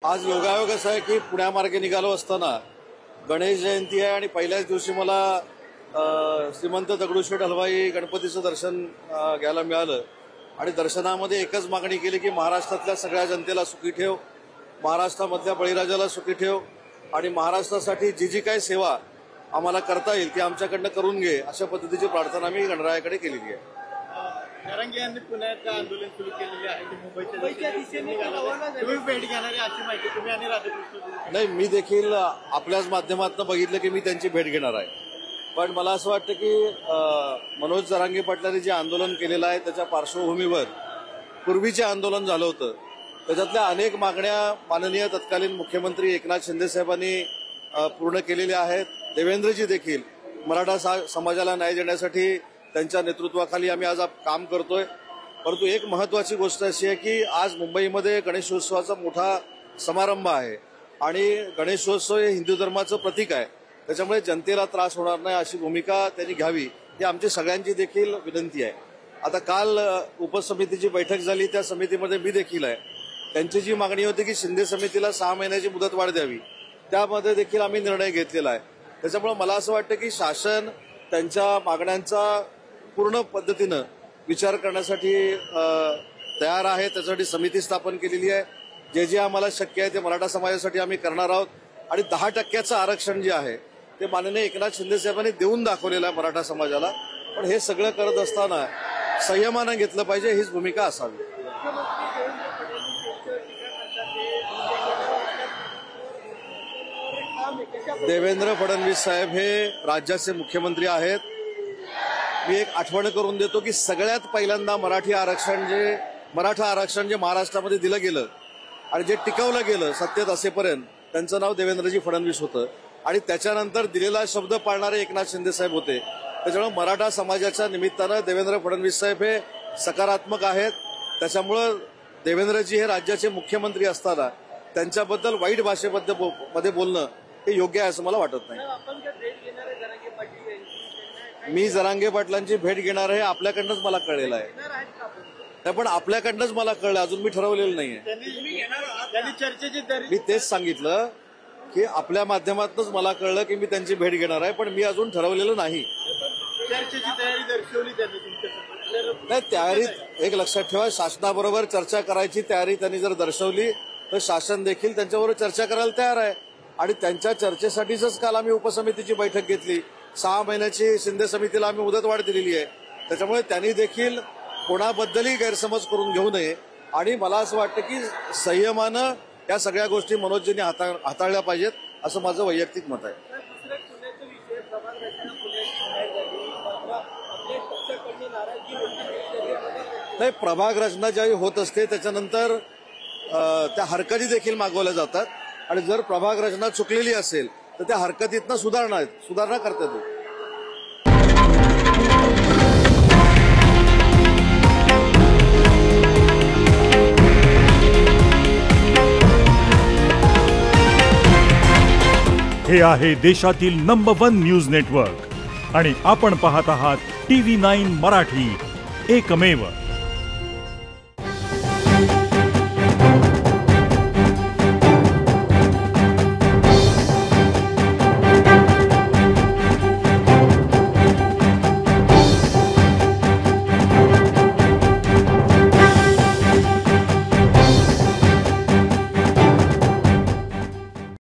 आज योगायोग असा आहे की पुण्यामार्गे निघालो असताना गणेश जयंती आहे आणि पहिल्याच दिवशी मला श्रीमंत दगडूशेठ हलवाई गणपतीचं दर्शन घ्यायला मिळालं आणि दर्शनामध्ये एकच मागणी केली की महाराष्ट्रातल्या सगळ्या जनतेला सुखी ठेव, महाराष्ट्रामधल्या बळीराजाला सुखी ठेव आणि महाराष्ट्रासाठी जी जी काही सेवा आम्हाला करता येईल ती आमच्याकडनं करून घे, अशा पद्धतीची प्रार्थना मी गणरायाकडे केलेली आहे. जरांगे यांनी पुण्यात आंदोलन सुरू केलेले आहे. मुंबईच्या दिशेने तुम्ही भेट घेणार आहे अशी माहिती तुम्ही आणि राधाकृष्ण. नाही, मी देखील आपल्याच माध्यमातून बघितलं की मी त्यांची भेट घेणार आहे. पण मला असं वाटतं की मनोज जरांगे पाटलांनी जे आंदोलन केलेलं आहे त्याच्या पार्श्वभूमीवर पूर्वीचे आंदोलन झालं होतं, त्याच्यातल्या अनेक मागण्या माननीय तत्कालीन मुख्यमंत्री एकनाथ शिंदे साहेबांनी पूर्ण केलेल्या आहेत. देवेंद्रजी देखील मराठा समाजाला न्याय देण्यासाठी त्यांच्या नेतृत्वाखाली आम्ही आज काम करतोय. परंतु एक महत्वाची गोष्ट अशी आहे की आज मुंबईमध्ये गणेशोत्सवाचा मोठा समारंभ आहे आणि गणेशोत्सव हे हिंदू धर्माचं प्रतीक आहे, त्याच्यामुळे जनतेला त्रास होणार नाही अशी भूमिका त्यांनी घ्यावी ही आमची सगळ्यांची देखील विनंती आहे. आता काल उपसमितीची बैठक झाली, त्या समितीमध्ये मी देखील आहे. त्यांची जी मागणी होती की शिंदे समितीला 6 महिन्याची मुदतवाढ द्यावी, त्यामध्ये देखील आम्ही निर्णय घेतलेला आहे. त्याच्यामुळे मला असं वाटतं की शासन त्यांच्या मागण्यांचा पूर्ण पद्धतीनं विचार करण्यासाठी तयार आहे. त्यासाठी समिती स्थापन केलेली आहे. जे जे आम्हाला शक्य आहे ते मराठा समाजासाठी आम्ही करणार आहोत आणि 10% आरक्षण जे आहे ते माननीय एकनाथ शिंदे साहेबांनी देऊन दाखवलेलं आहे मराठा समाजाला. पण हे सगळं करत असताना संयमानं घेतलं पाहिजे, हीच भूमिका असावी. देवेंद्र फडणवीस साहेब हे राज्याचे मुख्यमंत्री आहेत. मी एक आठवण करून देतो की सगळ्यात पहिल्यांदा मराठा आरक्षण जे महाराष्ट्रामध्ये दिलं गेलं आणि जे टिकवलं गेलं सत्तेत असेपर्यंत, त्यांचं नाव देवेंद्रजी फडणवीस होतं आणि त्याच्यानंतर दिलेला शब्द पाळणारे एकनाथ शिंदे साहेब होते. त्याच्यामुळे मराठा समाजाच्या निमित्तानं देवेंद्र फडणवीस साहेब हे सकारात्मक आहेत. त्याच्यामुळं देवेंद्रजी हे राज्याचे मुख्यमंत्री असताना त्यांच्याबद्दल वाईट भाषेमध्ये बोलणं हे योग्य आहे असं मला वाटत नाही. मी जरांगे पाटलांची भेट घेणार आहे आपल्याकडनंच मला कळलेलं आहे, पण आपल्याकडनंच मला कळलं, अजून मी ठरवलेलं नाहीये. मी तेच सांगितलं की आपल्या माध्यमातूनच मला कळलं की मी त्यांची भेट घेणार आहे, पण मी अजून ठरवलेलं नाही. नाही, तयारीत एक लक्षात ठेवा, शासनाबरोबर चर्चा करायची तयारी त्यांनी जर दर्शवली तर शासन देखील त्यांच्याबरोबर चर्चा करायला तयार आहे आणि त्यांच्या चर्चेसाठीच काल आम्ही उपसमितीची बैठक घेतली. 6 महिन्याची शिंदे समितीला आम्ही मुदतवाढ दिलेली आहे. त्याच्यामुळे त्यांनी देखील कोणाबद्दलही गैरसमज करून घेऊ नये आणि मला असं वाटतं की संयमानं या सगळ्या गोष्टी मनोजजींनी हाताळल्या पाहिजेत असं माझं वैयक्तिक मत आहे. नाही, प्रभाग रचना ज्यावेळी होत असते त्याच्यानंतर त्या हरकती देखील मागवल्या जातात आणि जर प्रभाग रचना चुकलेली असेल तर त्या हरकतीतनं सुधारणा करतात. हे आहे देशातील नंबर 1 न्यूज नेटवर्क आणि आपण पाहत आहात TV9 मराठी, एकमेव.